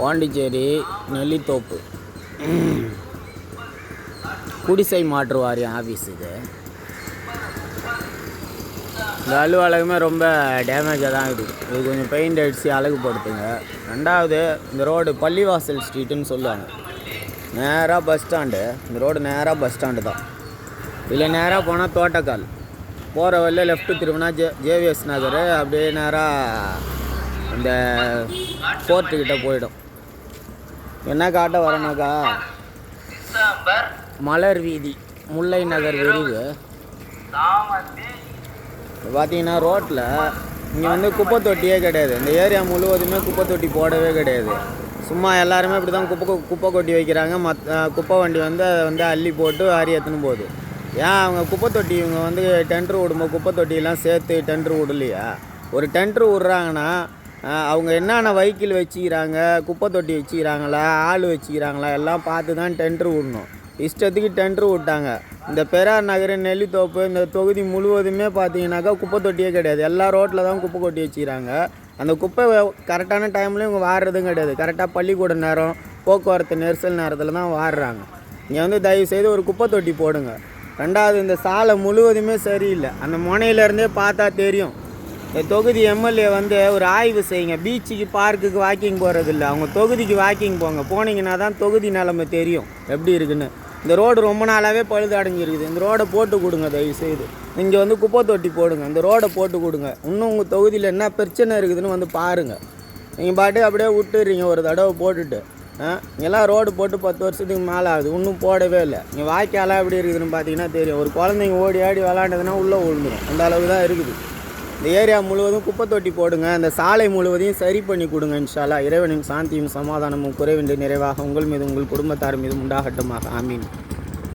பாண்டிச்சேரி நெல்லித்தோப்பு குடிசை மாற்று வாரியம் ஆஃபீஸ் இது. இந்த அலுவலகமே ரொம்ப டேமேஜாக தான் இருக்குது. இது கொஞ்சம் பெயிண்ட் அடித்து அழகுப்படுத்துங்க. ரெண்டாவது, இந்த ரோடு பள்ளிவாசல் ஸ்ட்ரீட்டுன்னு சொல்லுவாங்க. நேராக பஸ் ஸ்டாண்டு. இந்த ரோடு நேராக பஸ் ஸ்டாண்டு தான். இதில் நேராக போனால் தோட்டக்கால், போகிற வழியில் லெஃப்ட்டு திரும்பினா ஜேவிஎஸ் நகர், அப்படியே நேராக இந்த ஃபோர்ட்டுக்கிட்ட போயிடும். என்ன காட்ட வரேனாக்கா, மலர் வீதி, முல்லை நகர் விரிவு. பார்த்தீங்கன்னா ரோட்டில் இங்கே வந்து குப்பை தொட்டியே கிடையாது. இந்த ஏரியா முழுவதுமே குப்பை தொட்டி போடவே கிடையாது. சும்மா எல்லாருமே இப்படி தான் குப்பை கொட்டி வைக்கிறாங்க. குப்பை வண்டி வந்து அதை வந்து அள்ளி போட்டு ஆரி எடுத்துன்னு போகுது. ஏன் அவங்க குப்பை தொட்டி இவங்க வந்து டெண்டர் விடும்போது குப்பை தொட்டியெல்லாம் சேர்த்து டெண்டர் விடலையா? ஒரு டெண்டர் விட்றாங்கன்னா அவங்க என்னென்ன வெஹிக்கிள் வச்சுக்கிறாங்க, குப்பை தொட்டி வச்சுக்கிறாங்களா, ஆள் வச்சுக்கிறாங்களா, எல்லாம் பார்த்து தான் டெண்டர் விடணும். இஷ்டத்துக்கு டெண்டர் விட்டாங்க. இந்த பெரியார் நகர், நெல்லித்தோப்பு, இந்த தொகுதி முழுவதுமே பார்த்தீங்கன்னாக்கா குப்பை தொட்டியே கிடையாது. எல்லா ரோட்டில் தான் குப்பை கொட்டி வச்சுக்கிறாங்க. அந்த குப்பை கரெக்டான டைமில் இவங்க வாடுறதும் கிடையாது. கரெக்டாக பள்ளிக்கூட நேரம், போக்குவரத்து நெரிசல் நேரத்தில் தான் வாடுறாங்க. இங்கே வந்து தயவுசெய்து ஒரு குப்பை தொட்டி போடுங்க. ரெண்டாவது, இந்த சாலை முழுவதுமே சரியில்லை. அந்த முனையிலேருந்தே பார்த்தா தெரியும். இந்த தொகுதி எம்எல்ஏ வந்து ஒரு ஆய்வு செய்யுங்க. பீச்சுக்கு, பார்க்குக்கு வாக்கிங் போகிறதில்ல, அவங்க தொகுதிக்கு வாக்கிங் போங்க. போனீங்கன்னா தான் தொகுதி நிலைமை தெரியும் எப்படி இருக்குன்னு. இந்த ரோடு ரொம்ப நாளாகவே பழுது அடைஞ்சிருக்குது. இந்த ரோடை போட்டு கொடுங்க தயவுசெய்து. இங்கே வந்து குப்பை தொட்டி போடுங்க, இந்த ரோடை போட்டு கொடுங்க. இன்னும் உங்கள் தொகுதியில் என்ன பிரச்சனை இருக்குதுன்னு வந்து பாருங்கள். நீங்கள் பாட்டு அப்படியே விட்டுறீங்க ஒரு தடவை போட்டுட்டு. இங்கெல்லாம் ரோடு போட்டு 10 வருஷத்துக்கு மேலே ஆகுது, இன்னும் போடவே இல்லை. இங்கே வாய்க்காலாம் எப்படி இருக்குதுன்னு பார்த்தீங்கன்னா தெரியும். ஒரு குழந்தைங்க ஓடி ஆடி விளாண்டதுன்னா உள்ளே விழுந்துடும். அந்த அளவுக்கு தான் இருக்குது. இந்த ஏரியா முழுவதும் குப்பை தொட்டி போடுங்க. அந்த சாலை முழுவதையும் சரி பண்ணி கொடுங்க. இன்ஷா அல்லாஹ். இறைவனின் சாந்தியும் சமாதானமும் குறைவின்றி நிறைவாக உங்கள் மீது, உங்கள் குடும்பத்தார் மீதும் உண்டாகட்டுமாக. ஆமீன்.